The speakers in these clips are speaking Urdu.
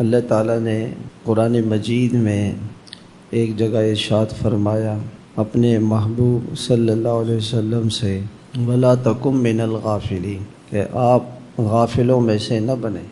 اللہ تعالیٰ نے قرآن مجید میں ایک جگہ ارشاد فرمایا اپنے محبوب صلی اللہ علیہ وسلم سے وَلَا تَكُن مِّنَ الْغَافِلِينَ کہ آپ غافلوں میں سے نہ بنیں۔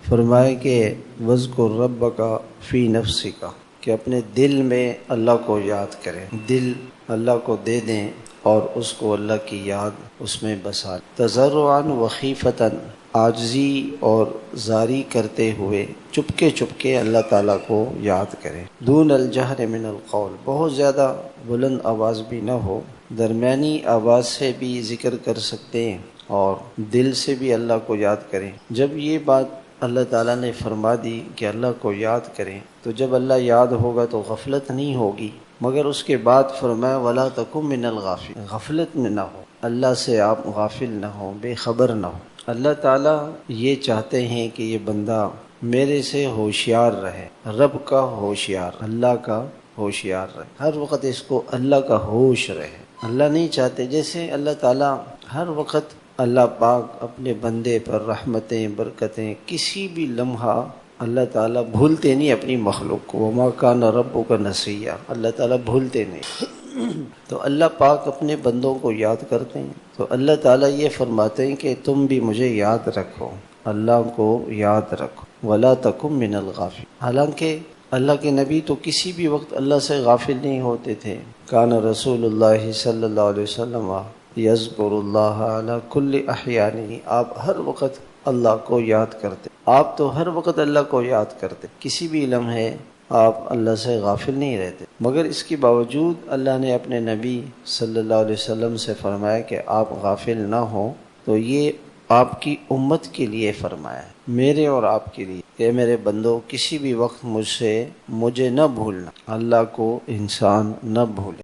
فرمائے کہ وَاذْكُر رَبَّكَ فِي نَفْسِكَ کہ اپنے دل میں اللہ کو یاد کریں، دل اللہ کو دے دیں اور اس کو اللہ کی یاد اس میں بسا لیں۔ تضرعاً وخیفتاً عاجزی اور زاری کرتے ہوئے چپکے چپکے اللہ تعالیٰ کو یاد کریں۔ دون الجہر من القول بہت زیادہ بلند آواز بھی نہ ہو، درمیانی آواز سے بھی ذکر کر سکتے ہیں اور دل سے بھی اللہ کو یاد کریں۔ جب یہ بات اللہ تعالیٰ نے فرما دی کہ اللہ کو یاد کریں تو جب اللہ یاد ہوگا تو غفلت نہیں ہوگی، مگر اس کے بعد فرمایا وَلَا تَكُن مِّنَ الْغَافِلِينَ غفلت میں نہ ہو، اللہ سے آپ غافل نہ ہو، بے خبر نہ ہو۔ اللہ تعالیٰ یہ چاہتے ہیں کہ یہ بندہ میرے سے ہوشیار رہے، رب کا ہوشیار، اللہ کا ہوشیار رہے، ہر وقت اس کو اللہ کا ہوش رہے۔ اللہ نہیں چاہتے، جیسے اللہ تعالیٰ ہر وقت اللہ پاک اپنے بندے پر رحمتیں برکتیں کسی بھی لمحہ اللہ تعالیٰ بھولتے نہیں اپنی مخلوق کو، وَمَا كَانَ رَبُّكَ نَسِيًّا اللہ تعالیٰ بھولتے نہیں۔ تو اللہ پاک اپنے بندوں کو یاد کرتے ہیں، تو اللہ تعالیٰ یہ فرماتے ہیں کہ تم بھی مجھے یاد رکھو، اللہ کو یاد رکھو۔ وَلَا تَكُن مِّنَ الْغَافِلِينَ حالانکہ اللہ کے نبی تو کسی بھی وقت اللہ سے غافل نہیں ہوتے تھے۔ کان رسول اللہ صلی اللہ علیہ وسلم یذکر اللہ علی کل احیانہ آپ ہر وقت اللہ کو یاد کرتے، آپ تو ہر وقت اللہ کو یاد کرتے، کسی بھی لمحے آپ اللہ سے غافل نہیں رہتے، مگر اس کے باوجود اللہ نے اپنے نبی صلی اللہ علیہ وسلم سے فرمایا کہ آپ غافل نہ ہوں، تو یہ آپ کی امت کے لیے فرمایا ہے، میرے اور آپ کے لیے کہ میرے بندوں کسی بھی وقت مجھے نہ بھولنا، اللہ کو انسان نہ بھولے۔